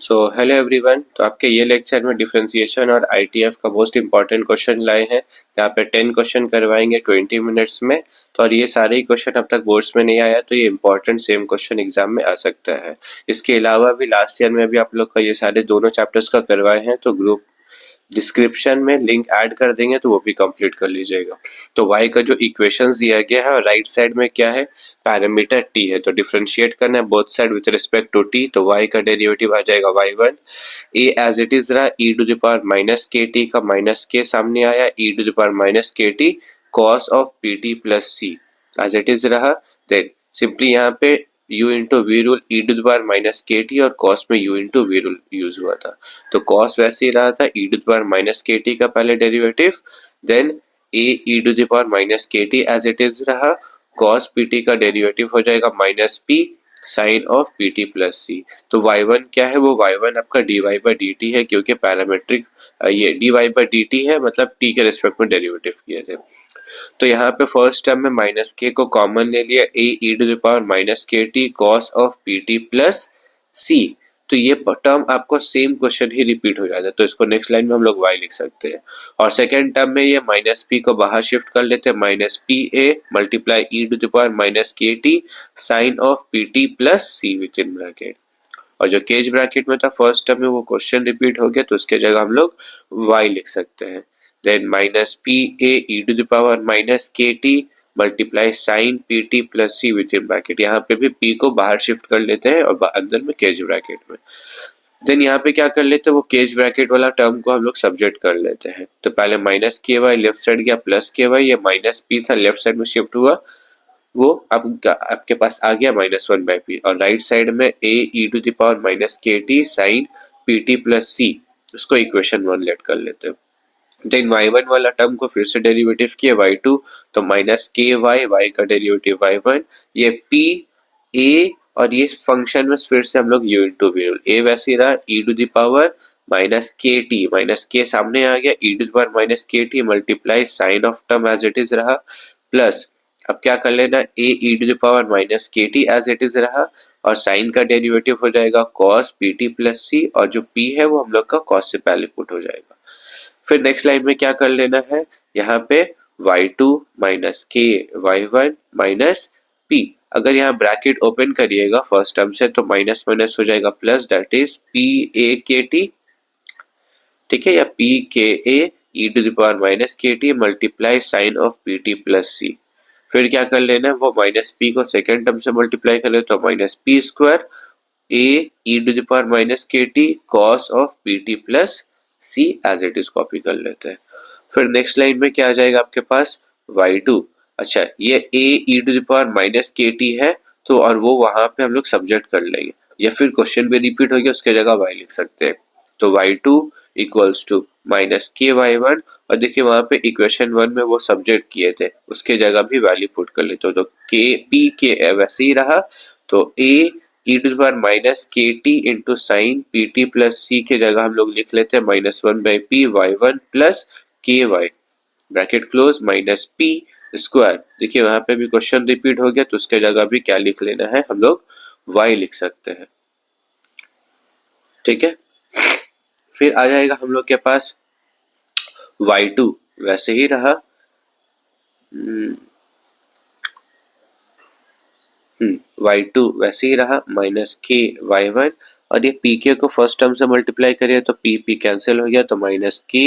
So hello everyone. तो आपके ये लेक्चर में डिफरेंशिएशन और आईटीएफ का मोस्ट इंपॉर्टेंट क्वेश्चन लाए हैं। यहाँ पे 10 क्वेश्चन करवाएंगे 20 मिनट्स में। तो और ये सारे ही क्वेश्चन अब तक बोर्ड्स में नहीं आया, तो ये इंपॉर्टेंट सेम क्वेश्चन एग्जाम में आ सकता है। इसके अलावा भी लास्ट ईयर में भी आप लोग का ये सारे दोनों चैप्टर्स का करवाए हैं, तो ग्रुप डिस्क्रिप्शन में लिंक ऐड कर देंगे तो वो भी कंप्लीट कर लीजिएगा। तो y का जो इक्वेशंस दिया गया है और राइट साइड में क्या है, पैरामीटर t है, तो डिफरेंशिएट करना है both side with respect to t। तो y का डेरिवेटिव आ जाएगा y1। a as it is रहा, e to the power minus kt का माइनस k सामने आया, e to the power minus kt cos of pt plus c as it is रहा। Then simply यहाँ पे u into we rule, e to the power minus के T, और cos में u into we rule use हुआ था। तो cos वैसे ही रहा था, e to the power minus के टी का पहले derivative, then a e to the power minus के टी एज इट इज रहा, cos pt का डेरिवेटिव हो जाएगा minus p sine of pt plus c. तो y1 क्या है, वो y1 आपका dy बाई dt है, क्योंकि पैरामेट्रिक ये dy बाई dt है, मतलब t के रिस्पेक्ट में डेरिवेटिव किए थे। तो यहाँ पे फर्स्ट टर्म में माइनस के को कॉमन ले लिया, a e to the power minus के t cos of p t plus c. तो ये टर्म आपको सेम क्वेश्चन ही रिपीट हो जाता है, तो इसको नेक्स्ट लाइन में हम लोग y लिख सकते हैं। और सेकेंड टर्म में ये माइनस पी को बाहर शिफ्ट कर लेते हैं, minus p a multiply e to the power minus के t sine of p t plus c within bracket. और जो केज ब्रैकेट में था फर्स्ट टर्म में, वो क्वेश्चन रिपीट हो गया, तो उसके जगह हम लोग y लिख सकते हैं। Then minus p a e to the power minus के t multiply sine P t plus c within bracket. यहाँ पे भी p को बाहर शिफ्ट कर लेते हैं और अंदर में केज ब्रैकेट में। देन यहाँ पे क्या कर लेते हैं, वो केज ब्रैकेट वाला टर्म को हम लोग सब्जेक्ट कर लेते हैं। तो पहले minus k y left side गया, प्लस के वाई, ये माइनस पी था लेफ्ट साइड में शिफ्ट हुआ, वो आपके पास आ गया माइनस वन बाई पी। और राइट साइड में a e to the power minus के t sine P t plus c, उसको इक्वेशन 1 लेट कर लेते हैं। देन y1 वाला टर्म को फिर से डेरिवेटिव किया y2, तो माइनस के वाई, वाई का डेरिवेटिव y1, ये p a, और ये फंक्शन में फिर से हम लोग u into we rule, a वैसे रहा, e to the power minus के टी, माइनस के सामने आ गया, e to the power minus के t multiply sine of term as it is रहा, प्लस अब क्या कर लेना, a e to the power minus के टी एज इट इज रहा, और साइन का डेरिवेटिव हो जाएगा cos pt प्लस सी, और जो p है वो हम लोग का cos से पहले पुट हो जाएगा। फिर नेक्स्ट लाइन में क्या कर लेना है, यहाँ पे y2 माइनस के y1 माइनस p। अगर यहाँ ब्रैकेट ओपन करिएगा फर्स्ट टर्म से, तो माइनस माइनस हो जाएगा plus, that is p a k t, ठीक है, या p k a e to the power minus के t multiply sine of p t plus c. फिर क्या कर लेना है, वो माइनस p को सेकेंड टर्म से मल्टीप्लाई कर ले, तो minus p square a e to the power minus के t cos of p t plus c as it is copy कर लेते हैं। फिर नेक्स्ट लाइन में क्या आ जाएगा आपके पास, y2। अच्छा, ये a e to the power minus के टी है, तो और वो वहां पे हम लोग सब्जेक्ट कर लेंगे, या फिर क्वेश्चन भी रिपीट हो गया उसके जगह y लिख सकते हैं। तो y2 इक्वल्स टू माइनस के y1, और देखिए वहां पे इक्वेशन 1 में वो सब्जेक्ट किए थे, उसके जगह भी वैल्यू पुट कर लेते हो, तो के p के वैसे ही रहा, तो a e to the power minus के t into sine P t plus c के जगह हम लोग लिख लेते हैं minus one by p y one plus k y, bracket close, minus p square. देखिए वहां पे भी क्वेश्चन रिपीट हो गया, तो उसके जगह भी क्या लिख लेना है, हम लोग y लिख सकते हैं, ठीक है। फिर आ जाएगा हम लोग के पास y2 वैसे ही रहा, y2 वैसे ही रहा, माइनस के y1, और ये pk को फर्स्ट टर्म से मल्टीप्लाई करिए तो p कैंसिल हो गया, तो माइनस के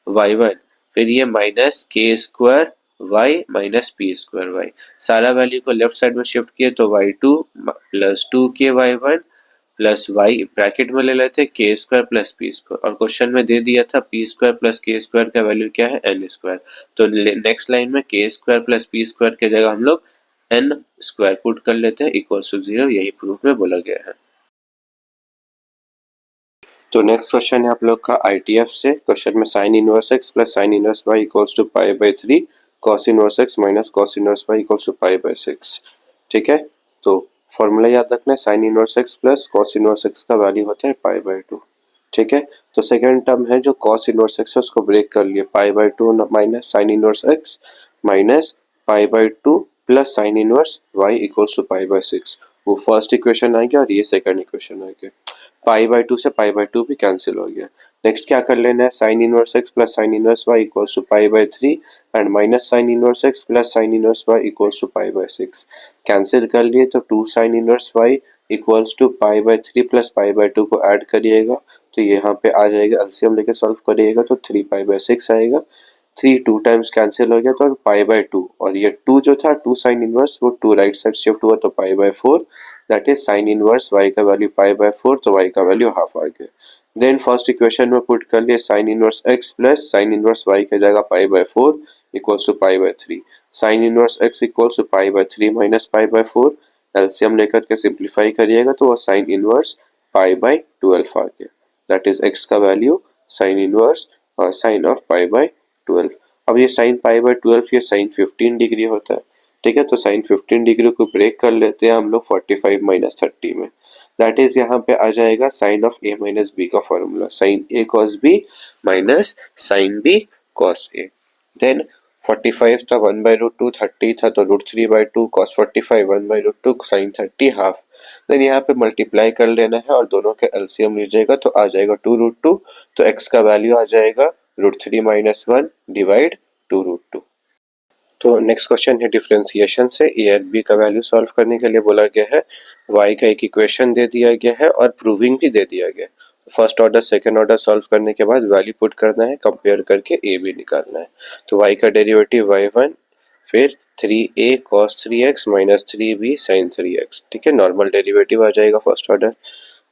y1, फिर ये माइनस के square y minus p square y, सारा वैल्यू को लेफ्ट साइड में शिफ्ट किए, तो y2 प्लस टू के y1 प्लस y ब्रैकेट में ले लेते के स्क्वायर प्लस पी स्क्वायर, और क्वेश्चन में दे दिया था पी स्क्वायर प्लस के स्क्वायर का वैल्यू क्या है, एन स्क्वायर। तो नेक्स्ट लाइन में के स्क्वायर प्लस पी स्क्वायर के जगह हम लोग एन स्क्वायर पुट कर लेते हैं इक्वल्स टू 0, यही प्रूफ में बोला गया है। तो नेक्स्ट क्वेश्चन है आप लोग का आईटीएफ से। क्वेश्चन में sine inverse X plus sine inverse Y equals to pi by 3 cos inverse X minus cos inverse Y equals to pi by 6, ठीक है। तो फॉर्मूला याद रखना है, sine inverse X plus cos inverse x का value होता है pi by 2, ठीक है। तो सेकेंड टर्म है जो कॉस इनवर्स एक्स है उसको ब्रेक कर लिए, pi by 2 minus sine inverse X minus pi by 2 plus sine inverse Y equals to pi by 6, वो फर्स्ट इक्वेशन आएगी और ये सेकंड इक्वेशन आएगी। पाई बाय 2 से पाई बाय 2 भी कैंसिल हो गया। नेक्स्ट क्या कर लेना है, sine inverse X plus sine inverse Y equals to pi by 3 and minus sine inverse X plus sine inverse Y equals to pi by 6। Cancel कर लिए तो 2 sine inverse Y equals to pi by 3 plus pi by 2 को add करिएगा तो यहाँ पे आ जाएगा, एलसीएम लेके सॉल्व करिएगा तो 3 पाई बाय 6 आएगा। 3 2 टाइम्स कैंसिल हो गया तो पाई बाय 2, और ये 2 जो था 2 साइन इनवर्स वो 2 राइट साइड शिफ्ट हुआ तो pi by 4, that is sine inverse y का वैल्यू पाई बाय 4 तो y का वैल्यू हाफ आ गया। देन फर्स्ट इक्वेशन में पुट कर लिए sine inverse x plus sine inverse y की जगह pi by 4 equals to pi by 3। Sine inverse x equals to pi by 3 minus pi by 4, LCM लेकर के सिंप्लीफाई करिएगा तो वो साइन इनवर्स पाई बाय 12 आ गया, दैट इज x का value sine inverse और साइन ऑफ पाई बाय 12। अब ये साइन पाई बाय 12 ये साइन 15 डिग्री होता है, ठीक है। तो साइन 15 डिग्री को ब्रेक कर लेते हैं हम लोग 45 माइनस 30 में, दैट इज यहाँ पे आ जाएगा sine of a minus b का formula, sine a cos b minus sine b cos a. Then 45 था 1 बाई रूट 2, 30 था तो root 3 by 2 cos 45 1 by root 2 sine 30 half. Then यहाँ पे मल्टीप्लाई कर लेना है और दोनों के एलसीएम लीजिएगा तो आ जाएगा 2 रूट 2, तो एक्स का वैल्यू आ जाएगा रूट 3 माइनस 1 डिवाइड 2 रूट 2। तो नेक्स्ट क्वेश्चन है डिफरेंशिएशन से ए और बी का वैल्यू सॉल्व करने के लिए बोला गया है। y का एक इक्वेशन दे दिया गया है और प्रूविंग भी दे दिया गया है। First order second order solve करने के बाद वैल्यू पुट करना है, कंपेयर करके ए बी निकालना है। तो y का डेरिवेटिव y1 फिर 3a cos 3x minus 3b sin 3x, ठीक है, नॉर्मल डेरिवेटिव आ जाएगा फर्स्ट ऑर्डर।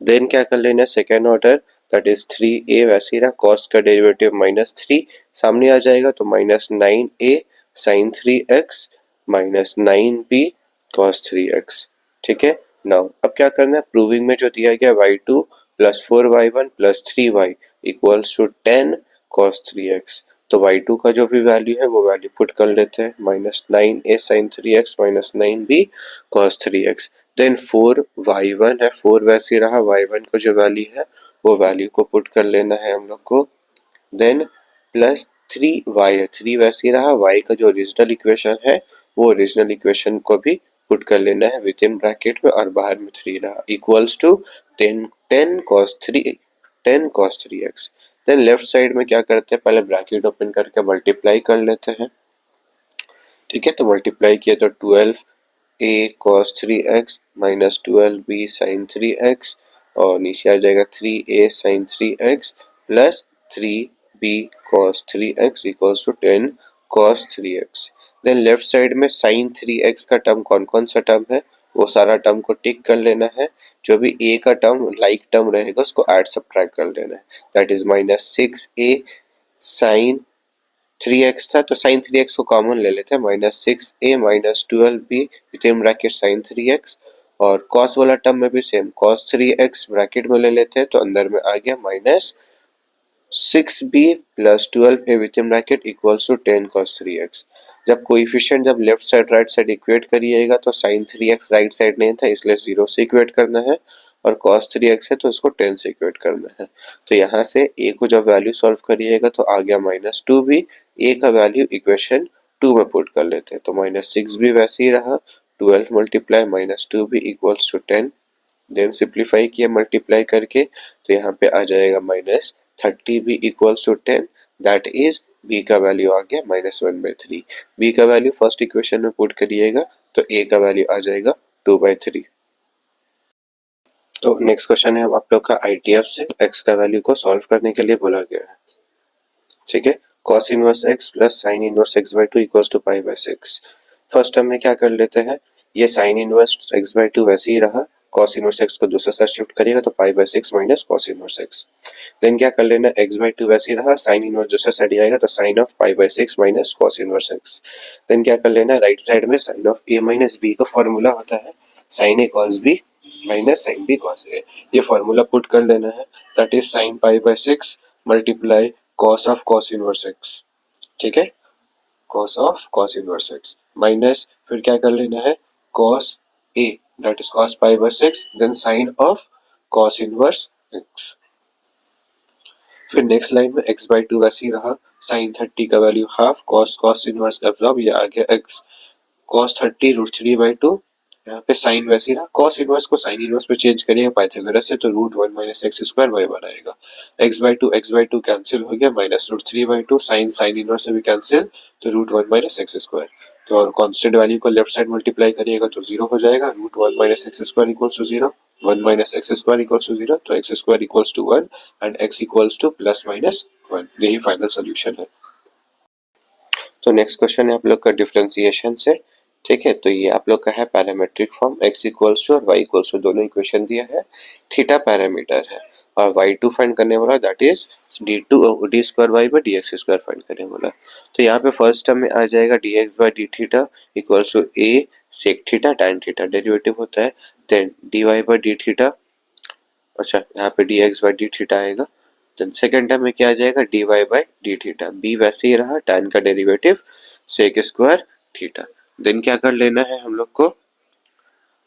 देन क्या कर लेना है second order, that is 3a वैसे ही रहा, कॉस का डेरिवेटिव माइनस 3 सामने आ जाएगा तो minus 9a sine 3x minus 9b cos 3x, ठीक है। नाउ अब क्या करना है, प्रूविंग में जो दिया गया y2 plus 4y1 plus 3y equals to 10 cos 3x, तो y2 का जो भी वैल्यू है वो वैल्यू पुट कर लेते हैं, minus 9a sine 3x minus 9b cos 3x। Then 4y1 है, 4 वैसे रहा, y1 को जो वैल्यू है वो वैल्यू को पुट कर लेना है हम लोग को। देन प्लस 3y है, 3 वैसे रहा, y का जो ओरिजिनल इक्वेशन है वो ओरिजिनल इक्वेशन को भी पुट कर लेना है विद इन ब्रैकेट में और बाहर में 3 रहा, equals to 10 cos 3x। Then left side में क्या करते हैं, पहले ब्रैकेट ओपन करके मल्टीप्लाई कर लेते हैं, ठीक है। तो मल्टीप्लाई किया तो 12a cos 3x minus 12b sin 3x और नीचे आ जाएगा 3a sin 3x plus 3b cos 3x equals to 10 cos 3x। Then left side में sin 3x का टर्म कौन कौन सा टर्म है वो सारा टर्म को टिक कर लेना है, जो भी a का टर्म लाइक टर्म रहेगा उसको ऐड सब्ट्रैक्ट कर लेना है, that is minus 6a sin 3x था तो sin 3x को कॉमन ले लेते हैं, minus 6a minus 12b within bracket sin 3x, और cos वाला टर्म में भी सेम cos 3x ब्रैकेट में ले लेते हैं तो अंदर में आ गया minus 6b plus 12a within bracket equals to 10 cos 3x। जब कोएफिशिएंट जब left side right side equate करिएगा तो sin 3x राइट साइड नहीं था इसलिए 0 से इक्वेट करना है, और cos 3x है तो इसको 10 से इक्वेट करना है। तो यहाँ से a को जब वैल्यू सॉल्व करिएगा तो आ गया माइनस 2b, a का वैल्यू इक्वेशन 2 में पुट कर लेते हैं तो माइनस 6b वैसे ही रहा, 12 multiply minus 2b equals to 10। Then simplify किया मल्टीप्लाई करके तो यहाँ पे आ जाएगा minus 30b equals to 10, that is b का वैल्यू आ गया माइनस 1/3। b का वैल्यू फर्स्ट इक्वेशन में पुट करिएगा तो a का वैल्यू आ जाएगा 2/3। तो नेक्स्ट क्वेश्चन है आप लोग का ITF से x का वैल्यू को सॉल्व करने के लिए बोला गया है, ठीक है। cos inverse x plus sin inverse x/2 equals to π/6। First term में क्या कर लेते हैं, ये sin इनवर्स x/2 वैसे ही रहा, cos इनवर्स x को दूसरे साइड शिफ्ट करिएगा तो π/6 minus cos inverse x। Then क्या कर लेना, x/2 वैसे ही रहा, sin इनवर्स दूसरे साइड आएगा तो sin of π/6 minus cos inverse x। Then क्या कर लेना, राइट साइड में sin of a minus b का फॉर्मूला होता है sin a cos b minus sin b cos a, ये फॉर्मूला पुट कर लेना है, that is sin π/6 multiply cos of cos inverse x, ठीक है, cos of cos inverse x minus फिर क्या कर लेना है cos a that is cos π/6 then sin of cos inverse x। फिर नेक्स्ट लाइन में x/2 वैसे ही रहा, sin 30 का value half, cos inverse absorb, ये आ गया x cos 30 √3/2 यहाँ पे साइन वैसे ही रहा, कॉस इनवर्स को साइन इनवर्स में चेंज करिएगा पाइथागोरस से, तो root one minus x square Y one आएगा। एक्स बाई टू कैंसिल हो गया, minus root three by two, sine sine inverse से भी कैंसिल, तो root one minus x square. तो और कांस्टेंट वैल्यू को लेफ्ट साइड मल्टीप्लाई करिएगा तो जीरो हो जाएगा, root one minus x square equals to zero, one minus x square equals to zero, तो X square equals to one and X equals to plus minus one. यही final solution है। तो next question है आप लोग का differentiation से। ठीक है, तो ये आप लोग का है parametric form, x equals to और y इक्वल्स टू दोनों इक्वेशन दिया है, थीटा पैरामीटर है और y2 फाइंड करने वाला, that is D square Y by D X square find करने वाला। तो यहाँ पे फर्स्ट टर्म में आ जाएगा dx by D theta equals to a sec theta tan theta, derivative होता है, then dy by D theta, अच्छा यहाँ पे dx बाई डी थीटा आएगा, देन सेकंड टर्म में क्या आ जाएगा dy by D theta, b वैसे ही रहा, tan का derivative sec square theta. Then क्या कर लेना है हम लोग को,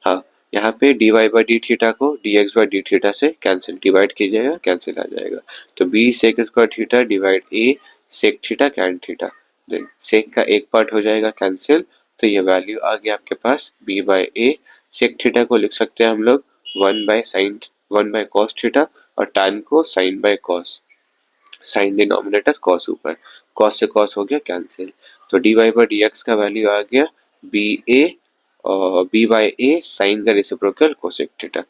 हाँ यहाँ पे dy बाई डी थीटा को dx बाई डी थीटा से कैंसिल डिवाइड कीजिएगा, कैंसिल आ जाएगा, तो b sec square theta divide a sec theta tan theta, then sec का एक पार्ट हो जाएगा कैंसिल, तो ये वैल्यू आ गया आपके पास b by a, sec theta को लिख सकते हैं हम लोग वन बाय कॉस थीटा और tan को sine by cos, sine denominator cos ऊपर, कॉस से कॉस हो गया कैंसिल, तो dy बाई डी एक्स का वैल्यू आ गया बी ए और बी बाई ए साइन का रेसिप्रोकल कोसेक थीटा।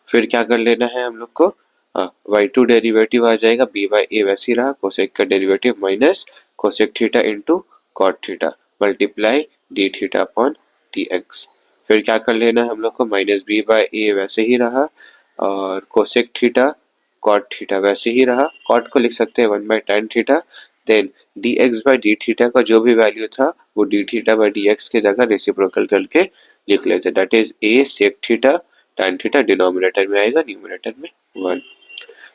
फिर क्या कर लेना है हम लोग को, वाई टू डेरिवेटिव आ जाएगा, बी बाई ए वैसे ही रहा, कोसेक का derivative minus cosec theta into cot theta multiply D theta upon D X. फिर क्या कर लेना है हम लोग को, माइनस बी बाई ए वैसे ही रहा और कोसेक थीटा कॉट थीटा वैसे ही रहा, कॉट को लिख सकते हैं one by tan theta, then D X by D theta का जो भी वैल्यू था वो D theta by D X की जगह रेसिप्रोकल करके लिख लेते, that is A sec theta tan theta denominator में आएगा, न्यूमरेटर में वन।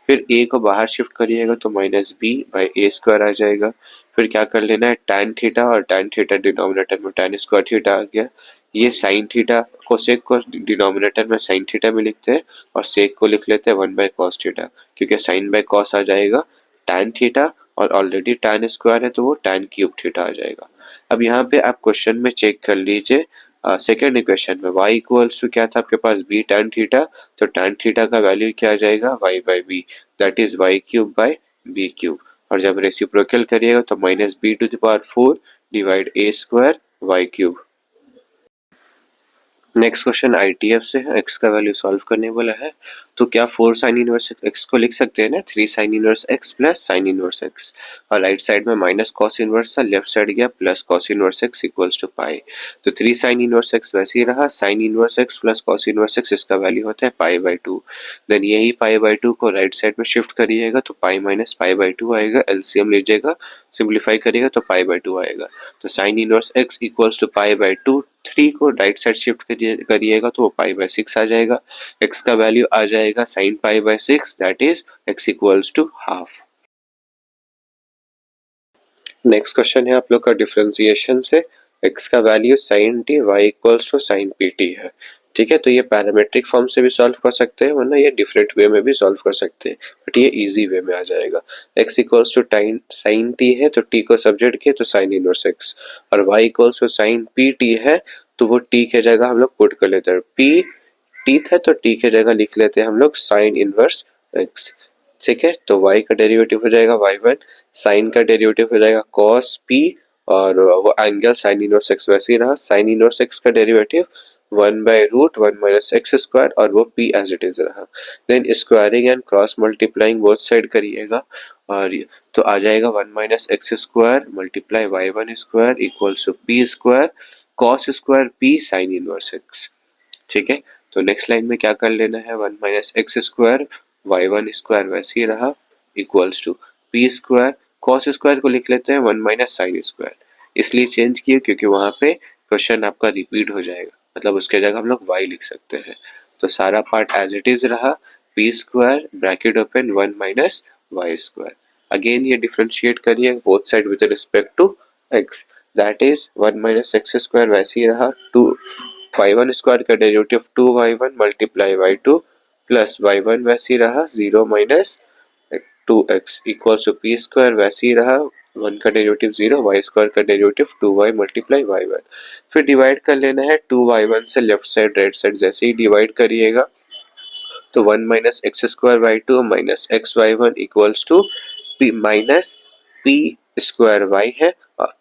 फिर a को बाहर शिफ्ट करिएगा तो minus b by a square आ जाएगा। फिर क्या कर लेना है, tan थीटा और tan थीटा डिनोमिनेटर में tan स्क्वायर थीटा आ गया, ये sin थीटा को सेक को डिनोमिनेटर में sin थीटा में लिखते हैं और सेक को लिख लेते हैं वन बाय कॉस थीटा, क्योंकि sin बाय कॉस आ जाएगा tan थीटा और ऑलरेडी tan स्क्वायर है तो वो tan क्यूब थीटा आ जाएगा। अब यहाँ पे आप क्वेश्चन में चेक कर लीजिए, सेकेंड इक्वेशन में y इक्वल्स टू क्या था आपके पास b tan थीटा, तो tan थीटा का वैल्यू क्या आ जाएगा y by B, that is y cube by B cube, और जब रेसिप्रोकल करिएगा तो minus B to the power four divide A square Y cube. Next question ITF से है, x का वैल्यू सॉल्व करने वाला है, तो क्या फोर साइन इनवर्स x को लिख सकते हैं ना, three sine inverse x plus sine inverse x, और राइट साइड में माइनस कॉस इनवर्स था, लेफ्ट साइड गया plus cos inverse x equals to pi, तो थ्री साइन इनवर्स x वैसे ही रहा, sine inverse x plus cos inverse x इसका value होता है पाई बाई टू, देन यही पाई बाई टू को राइट साइड में शिफ्ट करिएगा तो pi minus pi by two आएगा, एलसीएम लीजिएगा सिंप्लीफाई करिएगा तो पाई बाई टू आएगा, तो sine inverse x equals to pi by two, three को राइट साइड शिफ्ट करिएगा तो वो पाई बाई सिक्स आ जाएगा, x का वैल्यू आ जाएगा sine pi by six, that is x equals to half. Next question है आप लोग का डिफरेंशिएशन से, x का value sine T y equals to sine P T है। ठीक है, तो ये पैरामेट्रिक फॉर्म से भी सॉल्व कर सकते हैं वरना ये डिफरेंट वे में भी सॉल्व कर सकते हैं, बट ये इजी वे में आ जाएगा। x इक्वल्स टू टाइन साइन t है तो t को सब्जेक्ट किया तो साइन इनवर्स x, और y equals to sine P T है तो वो t के जगह हम लोग पुट कर लेते हैं, p t था तो t के जगह लिख लेते हैं हम लोग साइन इनवर्स x। ठीक है, तो y का डेरिवेटिव हो जाएगा y1, साइन का डेरिवेटिव हो जाएगा cos p, और वो एंगल साइन इनवर्स x वैसे ही रहा, साइन इनवर्स x का derivative one by root one minus x square और वो p एज इट इज रहा, then squaring and cross multiplying both side करिएगा और तो आ जाएगा one minus x square multiply Y one square equals to P square cos square p sine inverse x। ठीक है, तो नेक्स्ट लाइन में क्या कर लेना है, one minus x square Y one square वैसे ही रहा equals to P square, cos square को लिख लेते हैं वन माइनस साइन स्क्वायर, इसलिए चेंज किए क्योंकि वहां पे क्वेश्चन आपका रिपीट हो जाएगा, मतलब उसके जगह हम लोग y लिख सकते हैं, तो सारा पार्ट एज इट इज रहा, p square bracket open one minus y square, again ये डिफ्रेंशिएट करिए both side with respect to x, that is one minus x square वैसे ही रहा, टू वाई वन स्क्वायर का derivative two y one multiply y two plus y one वैसे ही रहा zero minus two x equals to P square वैसे ही रहा वन का डेरिवेटिव 0, वाई स्क्वायर का डेरिवेटिव 2y मल्टीप्लाई y1। फिर डिवाइड कर लेना है 2y1 से लेफ्ट साइड राइट साइड, जैसे ही डिवाइड करिएगा तो 1 minus x square y two minus x y one equals to p minus p square y है,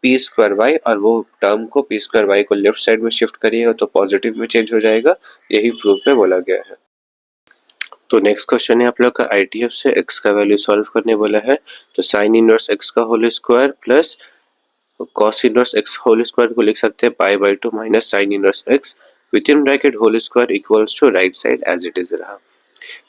पी स्क्वायर वाई, और वो टर्म को पी स्क्वायर वाई को लेफ्ट साइड में शिफ्ट करिएगा तो पॉजिटिव में चेंज हो जाएगा। यही प्रूफ में बोला गया है। तो नेक्स्ट क्वेश्चन है आप लोग का आईटीएफ से एक्स का वैल्यू सॉल्व करने बोला है। तो साइन इनवर्स एक्स का whole square plus cos inverse x whole square को लिख सकते हैं pi by two minus sine inverse x within bracket whole square equals to right side as it is रहा।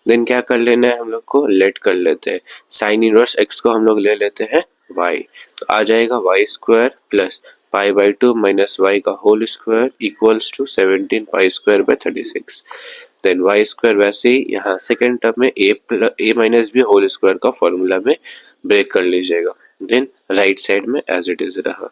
देन क्या कर लेना है हम लोग को, लेट कर लेते हैं। साइन इनवर्स एक्स को हम लोग ले लेते हैं y, तो आ जाएगा y square plus pi by two minus y का whole square equals to 17 pi square by 36। Then y square वैसे ही यहाँ सेकेंड टर्म में a minus b whole square का फॉर्मूला में ब्रेक कर लीजिएगा। देन राइट साइड में एज इट इज रहा।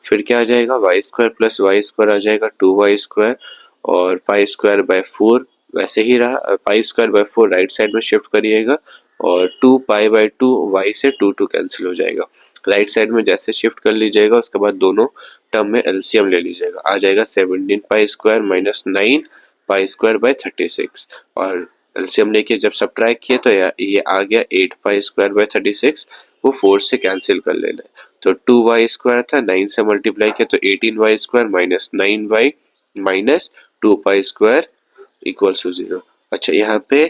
फिर क्या आ जाएगा, y square plus y square आ जाएगा 2y स्क्वायर, और पाई स्क्वायर बाय 4 वैसे ही रहा। Pi square by 4 right side में शिफ्ट करिएगा और 2 पाई बाय 2 वाई से 2 कैंसिल हो जाएगा। राइट साइड में जैसे शिफ्ट कर लीजिएगा उसके बाद दोनों टर्म में एलसीएम ले लीजिएगा, आ जाएगा 17 pi square minus 9 pi square by 36, और एलसीएम लेके जब सब्ट्रैक्ट किए तो ये आ गया 8 पाई स्क्वायर बाय 36, वो 4 से कैंसिल कर लेना है। तो 2y स्क्वायर था, 9 से मल्टीप्लाई किया तो 18y square minus 9y minus 2 pi square equals to 0। अच्छा यहाँ पे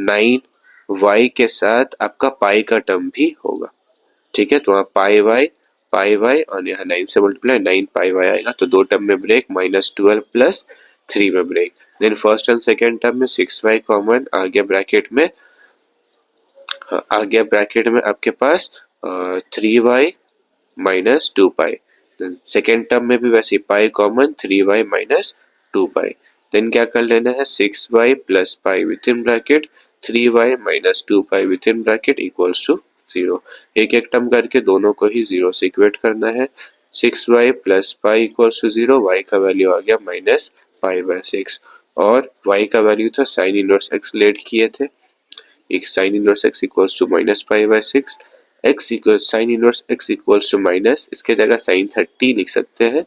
9y के साथ आपका पाई का टर्म भी होगा, ठीक है। तो वहाँ पाई वाई और यहाँ 9 से मल्टीप्लाई 9 पाई वाई आएगा, तो दो टर्म में ब्रेक, माइनस 12 प्लस 3 में break. Then first and second term में 6y कॉमन आ गया ब्रैकेट में, आ गया ब्रैकेट में आपके पास 3y minus 2 pi. Then second term में भी वैसे pi common, 3y minus 2 pi. Then क्या कर लेना है 6y plus pi within bracket 3y minus 2 pi within bracket equals to 0। एक एक टर्म करके दोनों को ही 0 से इक्वेट करना है। 6y plus pi equals to 0, y का वैल्यू आ गया माइनस पाई बाय 6, और y का वैल्यू था साइन इनवर्स x लेट किए थे, एक sine inverse x equals to minus pi by 6, x equals sine inverse x equals to minus, इसके जगह साइन 30 लिख सकते हैं।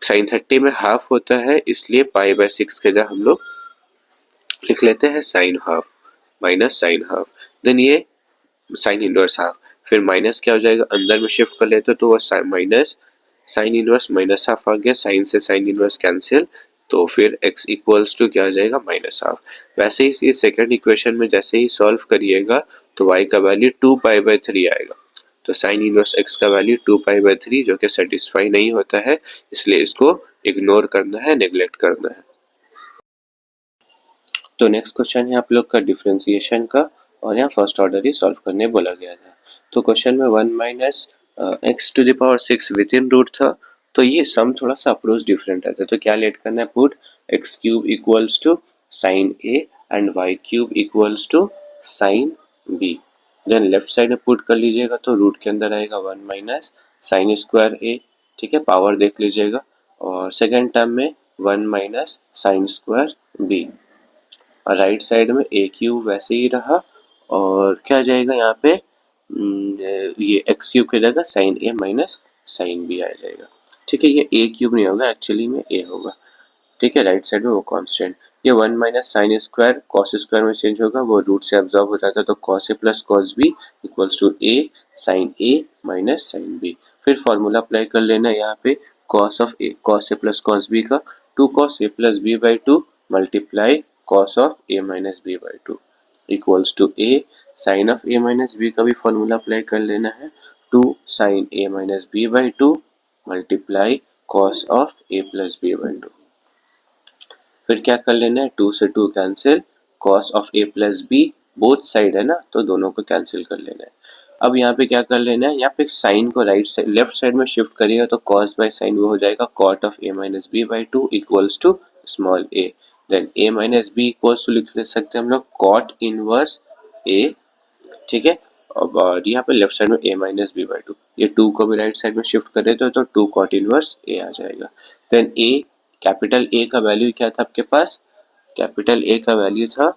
साइन 30 में हाफ होता है, इसलिए पाई बाय 6 के जगह हम लोग लिख लेते हैं sine half minus sine half. Then ये साइन इनवर्स हाफ, फिर माइनस क्या हो जाएगा अंदर में शिफ्ट कर लेते तो वो minus sine inverse minus half आ गया, साइन से साइन इनवर्स कैंसिल, तो फिर x इक्वल्स टू क्या आ जाएगा माइनस हाफ। वैसे ही ये सेकंड इक्वेशन में जैसे ही सॉल्व करिएगा तो y का वैल्यू 2 पाई बाय 3 आएगा, तो साइन इनवर्स x का वैल्यू 2 पाई बाय 3 जो कि सेटिस्फाई नहीं होता है, इसलिए इसको इग्नोर करना है, नेग्लेक्ट करना है। तो नेक्स्ट क्वेश्चन है आप लोग का डिफरेंशिएशन का, और यहाँ फर्स्ट ऑर्डर ही सॉल्व करने बोला गया था। तो क्वेश्चन में 1 minus x to the power 6 within root था, तो ये सम थोड़ा सा अप्रोच डिफरेंट रहता है, तो क्या लेट करना है, put x cube equals to sine a and y cube equals to sine b. Then left side में पुट कर लीजिएगा तो रूट के अंदर आएगा 1 माइनस साइन स्क्वायर ए, ठीक है, पावर देख लीजिएगा, और सेकेंड टर्म में 1 माइनस साइन स्क्वायर बी, और राइट साइड में ए क्यूब वैसे ही रहा, और क्या आ जाएगा यहाँ पे ये एक्स क्यूब की जगह sign a minus sine B आ जाएगा, ठीक है। ये ए क्यूब नहीं होगा, एक्चुअली में ए होगा, ठीक है। राइट साइड में वो कांस्टेंट, ये 1 minus sine square cos square में चेंज होगा, वो रूट से एब्जॉर्ब हो जाता है, तो cos a plus cos b equals to a minus sine b. फिर फॉर्मूला अप्लाई कर लेना है यहाँ पे, cos a plus cos b का 2 cos a plus b by 2 multiply cos of a minus b by 2 equals to a sine of a minus b का भी formula apply कर लेना है, 2 sine a minus b by 2 multiply cos of a plus b by 2। फिर क्या कर लेना है 2 से 2 cancel, cos of a plus b both side है ना, तो दोनों को कैंसिल कर लेना है। अब यहाँ पे क्या कर लेना है, यहाँ पे साइन को राइट साइड लेफ्ट साइड में शिफ्ट करिएगा तो कॉस बाय साइन वो हो जाएगा cot of a minus b by 2 equals to small a. Then a minus b equals to लिख सकते हैं हम लोग कॉट इनवर्स ए, ठीक है। और यहाँ पे लेफ्ट साइड में a माइनस बी बाई 2, ये 2 को भी राइट साइड में शिफ्ट कर देते हो तो 2 कॉट इनवर्स a आ जाएगा। देन a कैपिटल A का वैल्यू क्या था आपके पास, कैपिटल A का वैल्यू था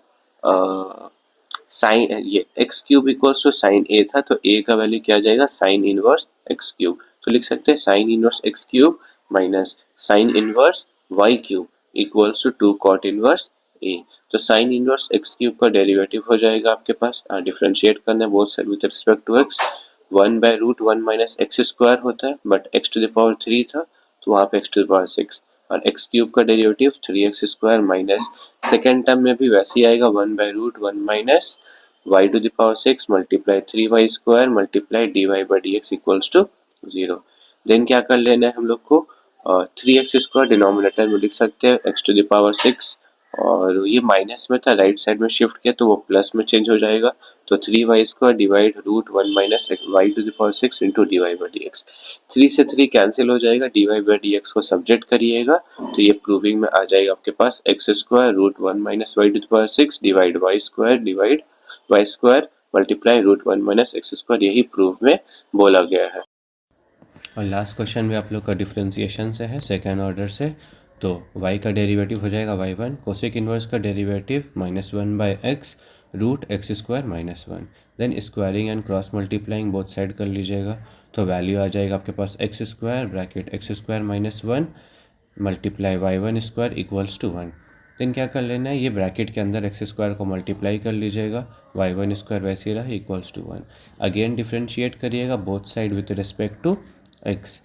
साइन ये x cube equals to sine a था, तो ए का वैल्यू क्या आ जाएगा, साइन इनवर्स एक्स क्यूब। तो लिख सकते हैं sine inverse x cube minus sine inverse y cube equals to 2 cot inverse a. तो साइन इनवर्स एक्स क्यूब का डेरिवेटिव हो जाएगा आपके पास, डिफरेंशिएट करना है both side with respect to x, 1/√1 minus x square होता है, but x to the power 3 था तो वहाँ पे एक्स टू द पावर 6, और एक्स क्यूब का derivative 3x square minus second term में भी वैसे ही आएगा 1/√1 minus y to the power 6 multiply 3y square multiply dy/dx equals to 0। Then क्या कर लेना है हम लोग को, 3x स्क्वायर डिनोमिनेटर में लिख सकते हैं x टू द पावर 6, और ये माइनस में था राइट साइड में शिफ्ट किया तो वो प्लस में चेंज हो जाएगा, तो 3y square divide √1 minus y to the power 6 into dy/dx। 3 से 3 कैंसिल हो जाएगा, dy/dx को सब्जेक्ट करिएगा तो ये प्रूविंग में आ जाएगा आपके पास x square √1 minus y to the power 6 divide y square multiply √1 minus x square, यही प्रूव में बोला गया है। और लास्ट क्वेश्चन भी आप लोग का डिफरेंशिएशन से है, सेकेंड ऑर्डर से। तो y का डेरिवेटिव हो जाएगा y1, कोसेक इन्वर्स का derivative -1/x root x square -1। Then squaring and cross multiplying both side कर लीजिएगा, तो वैल्यू आ जाएगा आपके पास x square bracket x square -1 multiply y1 square equals to 1। देन क्या कर लेना है, ये ब्रैकेट के अंदर एक्स स्क्वायर को मल्टीप्लाई कर लीजिएगा, y1 स्क्वायर वैसे ही रहा इक्वल्स टू 1। अगेन डिफ्रेंशिएट करिएगा both side with respect to x,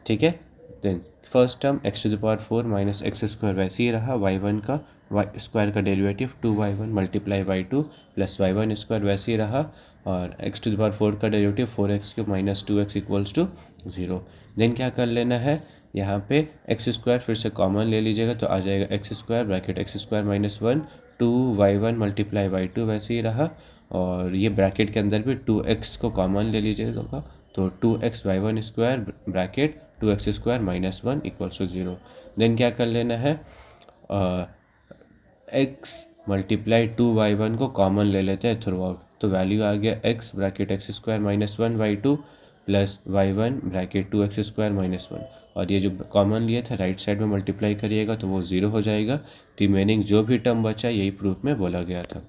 ठीक है। Then first term x to the power 4 minus x square वैसे ही रहा, y1 का y स्क्वायर का derivative 2y1 multiply y2 plus y1 square वैसे ही रहा, और x टू द पावर 4 का derivative 4x³ minus 2x equals to 0। Then क्या कर लेना है, यहाँ पे एक्स स्क्वायर फिर से कॉमन ले लीजिएगा तो आ जाएगा x square bracket x square -1 2y1 multiply y2 वैसे ही रहा, और ये ब्रैकेट के अंदर भी 2x को कॉमन ले लीजिएगा तो 2x y1 square bracket 2x square -1 equals to 0। Then क्या कर लेना है, x मल्टीप्लाई 2y1 को कॉमन ले लेते हैं थ्रू आउट, तो वैल्यू आ गया x bracket x square -1 y2 plus y1 bracket 2x square -1, और ये जो कॉमन लिया था राइट साइड में मल्टीप्लाई करिएगा तो वो 0 हो जाएगा। रिमेनिंग जो भी टर्म बचा यही प्रूफ में बोला गया था।